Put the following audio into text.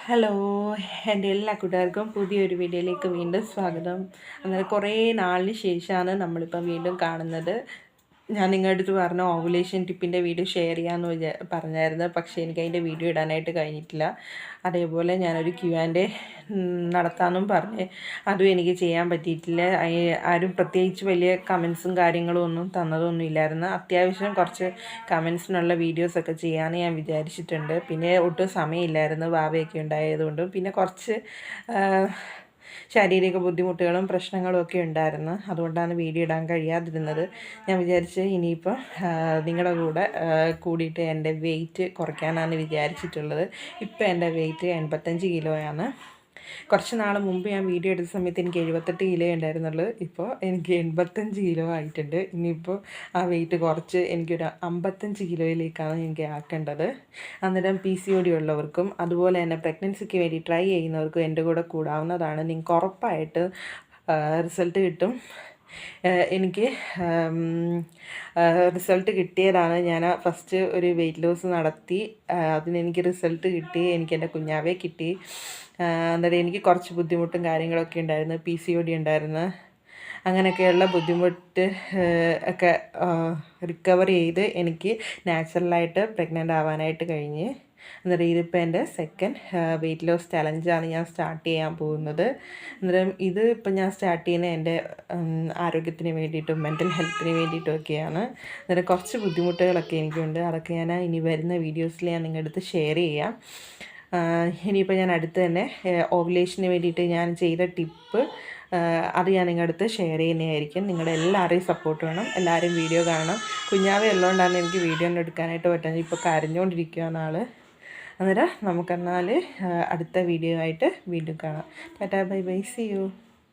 Hello, എൻ്റെ എല്ലാ കൂട്ടുകാർക്കും പുതിയൊരു വീഡിയോയിലേക്ക് വീണ്ടും സ്വാഗതം. അങ്ങനെ കുറേ നാളിന് ശേഷമാണ് നമ്മളിപ്പം വീണ്ടും കാണുന്നത്. ഞാൻ നിങ്ങളുടെ അടുത്ത് പറഞ്ഞ ഓവുലേഷൻ ടിപ്പിൻ്റെ വീഡിയോ ഷെയർ ചെയ്യാമെന്ന് പറഞ്ഞായിരുന്നു. പക്ഷേ എനിക്ക് അതിൻ്റെ വീഡിയോ ഇടാനായിട്ട് കഴിഞ്ഞിട്ടില്ല. അതേപോലെ ഞാനൊരു Q&A നടത്താമെന്നും പറഞ്ഞ് അതും എനിക്ക് ചെയ്യാൻ പറ്റിയിട്ടില്ല. ആരും പ്രത്യേകിച്ച് വലിയ കമൻസും കാര്യങ്ങളും ഒന്നും തന്നതൊന്നും ഇല്ലായിരുന്നു. അത്യാവശ്യം കുറച്ച് കമൻസിനുള്ള വീഡിയോസൊക്കെ ചെയ്യാമെന്ന് ഞാൻ വിചാരിച്ചിട്ടുണ്ട്. പിന്നെ ഒട്ടും സമയമില്ലായിരുന്നു, വാവയൊക്കെ ഉണ്ടായതുകൊണ്ടും. പിന്നെ കുറച്ച് ശാരീരിക ബുദ്ധിമുട്ടുകളും പ്രശ്നങ്ങളും ഒക്കെ ഉണ്ടായിരുന്നു. അതുകൊണ്ടാണ് വീഡിയോ ഇടാൻ കഴിയാതിരുന്നത്. ഞാൻ വിചാരിച്ച് ഇനിയിപ്പം നിങ്ങളുടെ കൂടെ കൂടിയിട്ട് എൻ്റെ വെയിറ്റ് കുറയ്ക്കാനാണ് വിചാരിച്ചിട്ടുള്ളത്. ഇപ്പം എൻ്റെ വെയിറ്റ് 85 കിലോയാണ്. കുറച്ച് നാൾ മുമ്പ് ഞാൻ വീഡിയോ എടുത്ത സമയത്ത് എനിക്ക് 78 കിലോ ഉണ്ടായിരുന്നുള്ളൂ. ഇപ്പോൾ എനിക്ക് 85 കിലോ ആയിട്ടുണ്ട്. ഇനിയിപ്പോൾ ആ വെയിറ്റ് കുറച്ച് എനിക്കൊരു 55 കിലോയിലേക്കാണ് എനിക്ക് ആക്കേണ്ടത്. അന്നേരം PCOD ഉള്ളവർക്കും അതുപോലെ തന്നെ പ്രഗ്നൻസിക്ക് വേണ്ടി ട്രൈ ചെയ്യുന്നവർക്കും എൻ്റെ കൂടെ കൂടാവുന്നതാണ്. നിങ്ങൾക്ക് ഉറപ്പായിട്ട് റിസൾട്ട് കിട്ടും. എനിക്ക് റിസൾട്ട് കിട്ടിയതാണ്. ഞാൻ ഫസ്റ്റ് ഒരു വെയിറ്റ് ലോസ് നടത്തി, അതിനെനിക്ക് റിസൾട്ട് കിട്ടി. എനിക്ക് എൻ്റെ കുഞ്ഞാവെ കിട്ടി. അന്നേരം എനിക്ക് കുറച്ച് ബുദ്ധിമുട്ടും കാര്യങ്ങളൊക്കെ ഉണ്ടായിരുന്നു, PCOD ഉണ്ടായിരുന്നു. അങ്ങനെയൊക്കെയുള്ള ബുദ്ധിമുട്ട് ഒക്കെ റിക്കവർ ചെയ്ത് എനിക്ക് നാച്ചുറലായിട്ട് പ്രഗ്നൻ്റ് ആവാനായിട്ട് കഴിഞ്ഞ്. അന്നേരം ഇതിപ്പോൾ എൻ്റെ സെക്കൻഡ് വെയിറ്റ് ലോസ് ചലഞ്ചാണ് ഞാൻ സ്റ്റാർട്ട് ചെയ്യാൻ പോകുന്നത്. അന്നേരം ഇത് ഇപ്പം ഞാൻ സ്റ്റാർട്ട് ചെയ്യുന്നത് എൻ്റെ ആരോഗ്യത്തിന് വേണ്ടിയിട്ടും മെൻ്റൽ ഹെൽത്തിന് വേണ്ടിയിട്ടും ഒക്കെയാണ്. അന്നേരം കുറച്ച് ബുദ്ധിമുട്ടുകളൊക്കെ എനിക്കുണ്ട്. അതൊക്കെ ഞാൻ ഇനി വരുന്ന വീഡിയോസിൽ ഞാൻ നിങ്ങളുടെ അടുത്ത് ഷെയർ ചെയ്യാം. ഇനിയിപ്പോൾ ഞാൻ അടുത്ത് തന്നെ ഓവുലേഷന് വേണ്ടിയിട്ട് ഞാൻ ചെയ്ത ടിപ്പ് അത് ഞാൻ നിങ്ങളുടെ അടുത്ത് ഷെയർ ചെയ്യുന്നതായിരിക്കും. നിങ്ങളുടെ എല്ലാവരെയും സപ്പോർട്ട് വേണം, എല്ലാവരും വീഡിയോ കാണണം. കുഞ്ഞാവെ ഉള്ളതുകൊണ്ടാണ് എനിക്ക് വീഡിയോ ഒന്നും എടുക്കാനായിട്ട് പറ്റുന്നത്. ഇപ്പോൾ കരഞ്ഞുകൊണ്ടിരിക്കുകയാണ് ആൾ. അന്നേരം നമുക്കെന്നാൽ അടുത്ത വീഡിയോ ആയിട്ട് വീണ്ടും കാണാം. Tata, bye bye, see U.